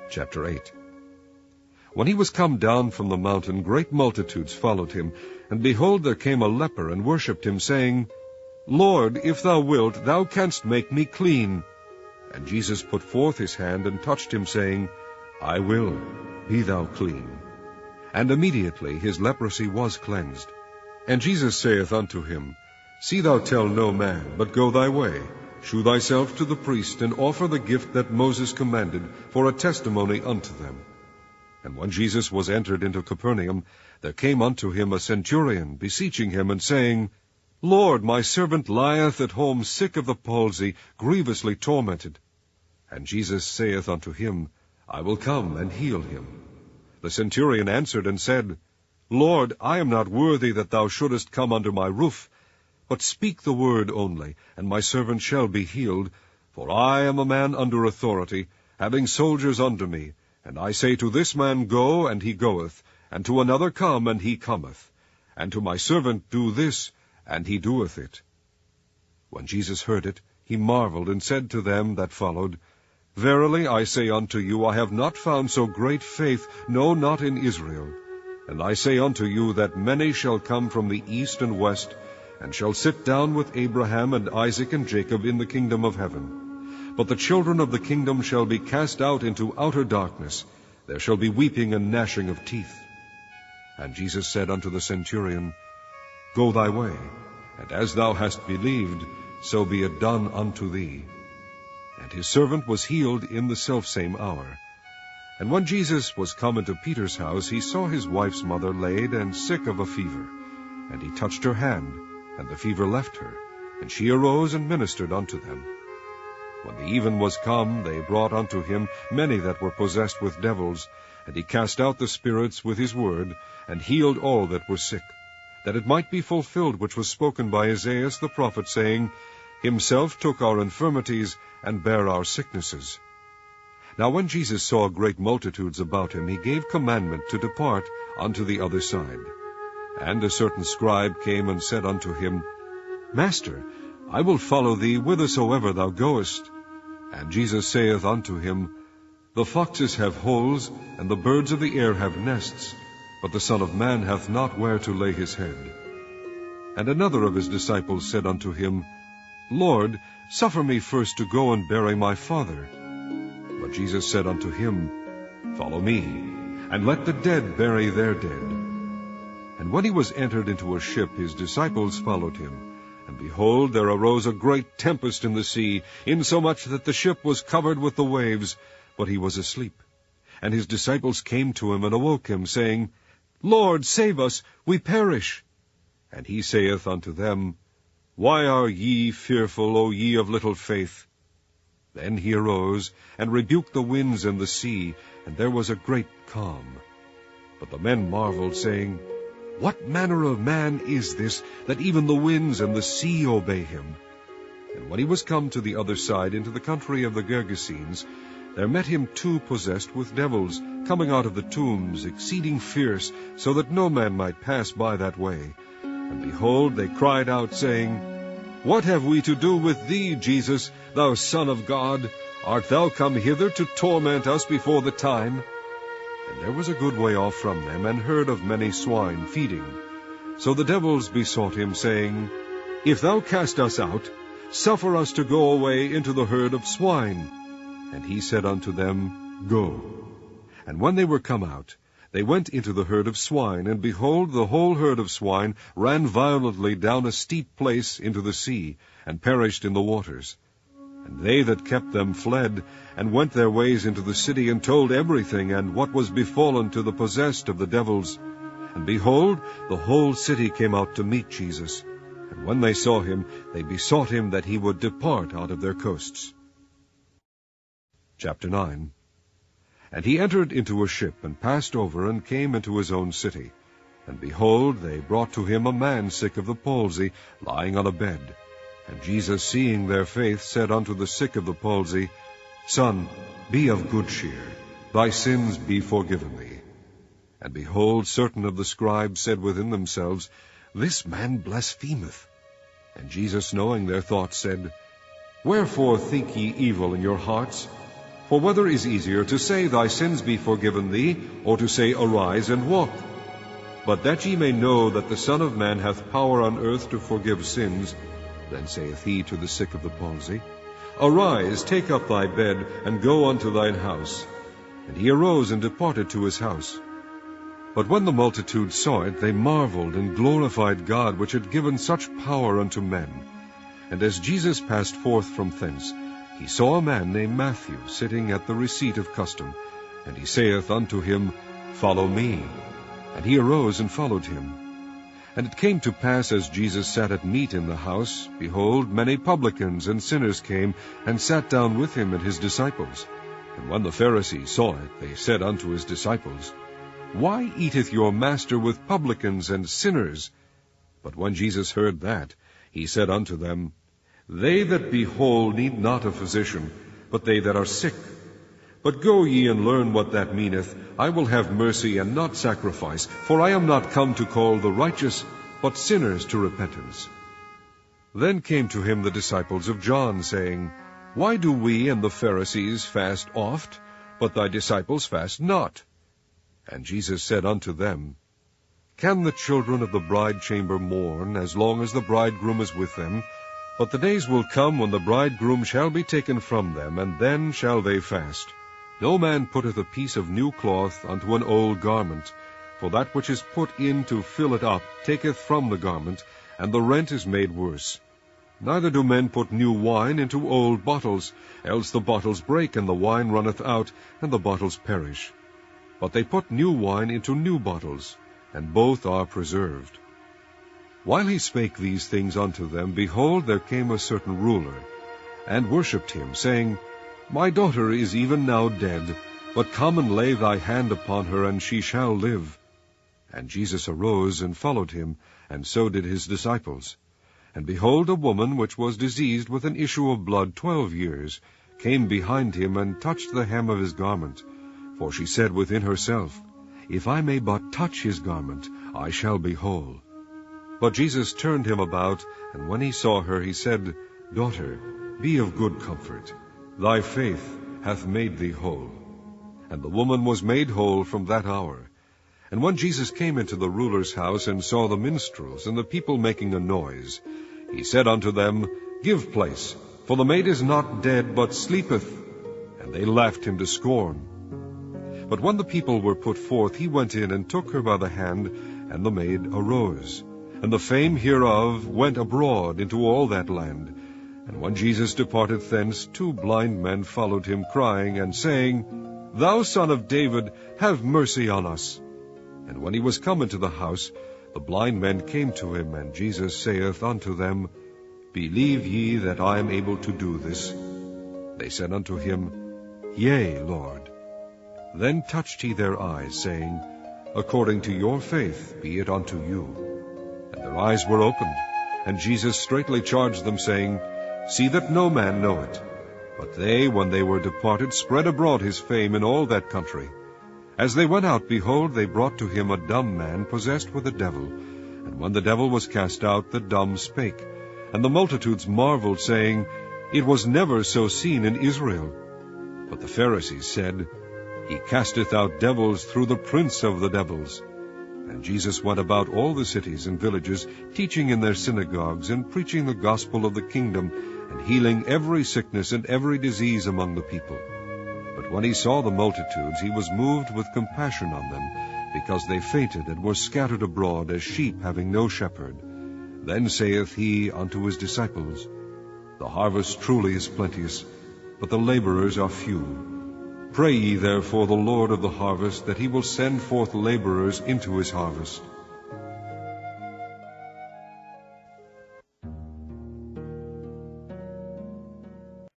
Chapter 8. When he was come down from the mountain, great multitudes followed him. And behold, there came a leper, and worshipped him, saying, Lord, if thou wilt, thou canst make me clean. And Jesus put forth his hand, and touched him, saying, I will, be thou clean. And immediately his leprosy was cleansed. And Jesus saith unto him, See thou tell no man, but go thy way. Shew thyself to the priest, and offer the gift that Moses commanded, for a testimony unto them. And when Jesus was entered into Capernaum, there came unto him a centurion, beseeching him, and saying, Lord, my servant lieth at home sick of the palsy, grievously tormented. And Jesus saith unto him, I will come and heal him. The centurion answered and said, Lord, I am not worthy that thou shouldest come under my roof, but speak the word only, and my servant shall be healed. For I am a man under authority, having soldiers under me. And I say to this man, Go, and he goeth, and to another, Come, and he cometh, and to my servant, Do this, and he doeth it. When Jesus heard it, he marveled, and said to them that followed, Verily I say unto you, I have not found so great faith, no, not in Israel. And I say unto you, that many shall come from the east and west, and shall sit down with Abraham and Isaac and Jacob in the kingdom of heaven. But the children of the kingdom shall be cast out into outer darkness. There shall be weeping and gnashing of teeth. And Jesus said unto the centurion, Go thy way, and as thou hast believed, so be it done unto thee. And his servant was healed in the selfsame hour. And when Jesus was come into Peter's house, he saw his wife's mother laid and sick of a fever. And he touched her hand, and the fever left her, and she arose and ministered unto them. When the even was come, they brought unto him many that were possessed with devils, and he cast out the spirits with his word, and healed all that were sick, that it might be fulfilled which was spoken by Isaiah the prophet, saying, Himself took our infirmities, and bare our sicknesses. Now when Jesus saw great multitudes about him, he gave commandment to depart unto the other side. And a certain scribe came and said unto him, Master, I will follow thee whithersoever thou goest. And Jesus saith unto him, The foxes have holes, and the birds of the air have nests, but the Son of Man hath not where to lay his head. And another of his disciples said unto him, Lord, suffer me first to go and bury my father. But Jesus said unto him, Follow me, and let the dead bury their dead. And when he was entered into a ship, his disciples followed him. And behold, there arose a great tempest in the sea, insomuch that the ship was covered with the waves, but he was asleep. And his disciples came to him and awoke him, saying, Lord, save us, we perish. And he saith unto them, Why are ye fearful, O ye of little faith? Then he arose, and rebuked the winds and the sea, and there was a great calm. But the men marveled, saying, What manner of man is this, that even the winds and the sea obey him? And when he was come to the other side, into the country of the Gergesenes, there met him two possessed with devils, coming out of the tombs, exceeding fierce, so that no man might pass by that way. And behold, they cried out, saying, What have we to do with thee, Jesus, thou Son of God? Art thou come hither to torment us before the time? And there was a good way off from them an herd of many swine feeding. So the devils besought him, saying, If thou cast us out, suffer us to go away into the herd of swine. And he said unto them, Go. And when they were come out, they went into the herd of swine, and behold, the whole herd of swine ran violently down a steep place into the sea, and perished in the waters. And they that kept them fled, and went their ways into the city, and told everything, and what was befallen to the possessed of the devils. And behold, the whole city came out to meet Jesus. And when they saw him, they besought him that he would depart out of their coasts. Chapter 9. And he entered into a ship, and passed over, and came into his own city. And behold, they brought to him a man sick of the palsy, lying on a bed. And Jesus, seeing their faith, said unto the sick of the palsy, Son, be of good cheer, thy sins be forgiven thee. And behold, certain of the scribes said within themselves, This man blasphemeth. And Jesus, knowing their thoughts, said, Wherefore think ye evil in your hearts? For whether is easier, to say, Thy sins be forgiven thee, or to say, Arise and walk? But that ye may know that the Son of Man hath power on earth to forgive sins, then saith he to the sick of the palsy, Arise, take up thy bed, and go unto thine house. And he arose and departed to his house. But when the multitude saw it, they marveled, and glorified God, which had given such power unto men. And as Jesus passed forth from thence, he saw a man named Matthew sitting at the receipt of custom. And he saith unto him, Follow me. And he arose and followed him. And it came to pass, as Jesus sat at meat in the house, behold, many publicans and sinners came, and sat down with him and his disciples. And when the Pharisees saw it, they said unto his disciples, Why eateth your master with publicans and sinners? But when Jesus heard that, he said unto them, They that be whole need not a physician, but they that are sick. But go ye and learn what that meaneth, I will have mercy and not sacrifice, for I am not come to call the righteous, but sinners to repentance. Then came to him the disciples of John, saying, Why do we and the Pharisees fast oft, but thy disciples fast not? And Jesus said unto them, Can the children of the bride chamber mourn, as long as the bridegroom is with them? But the days will come when the bridegroom shall be taken from them, and then shall they fast. No man putteth a piece of new cloth unto an old garment, for that which is put in to fill it up taketh from the garment, and the rent is made worse. Neither do men put new wine into old bottles, else the bottles break, and the wine runneth out, and the bottles perish. But they put new wine into new bottles, and both are preserved. While he spake these things unto them, behold, there came a certain ruler, and worshipped him, saying, My daughter is even now dead, but come and lay thy hand upon her, and she shall live. And Jesus arose and followed him, and so did his disciples. And behold, a woman which was diseased with an issue of blood 12 years came behind him, and touched the hem of his garment. For she said within herself, If I may but touch his garment, I shall be whole. But Jesus turned him about, and when he saw her, he said, Daughter, be of good comfort. Thy faith hath made thee whole. And the woman was made whole from that hour. And when Jesus came into the ruler's house, and saw the minstrels and the people making a noise, he said unto them, Give place, for the maid is not dead, but sleepeth. And they laughed him to scorn. But when the people were put forth, he went in and took her by the hand, and the maid arose. And the fame hereof went abroad into all that land. And when Jesus departed thence, 2 blind men followed him, crying and saying, Thou Son of David, have mercy on us. And when he was come into the house, the blind men came to him, and Jesus saith unto them, Believe ye that I am able to do this? They said unto him, Yea, Lord. Then touched he their eyes, saying, According to your faith be it unto you. And their eyes were opened, and Jesus straitly charged them, saying, See that no man know it. But they, when they were departed, spread abroad his fame in all that country. As they went out, behold, they brought to him a dumb man possessed with a devil. And when the devil was cast out, the dumb spake. And the multitudes marveled, saying, It was never so seen in Israel. But the Pharisees said, He casteth out devils through the prince of the devils. And Jesus went about all the cities and villages, teaching in their synagogues, and preaching the gospel of the kingdom, and healing every sickness and every disease among the people. But when he saw the multitudes, he was moved with compassion on them, because they fainted and were scattered abroad as sheep having no shepherd. Then saith he unto his disciples, The harvest truly is plenteous, but the laborers are few. Pray ye therefore the Lord of the harvest, that he will send forth laborers into his harvest.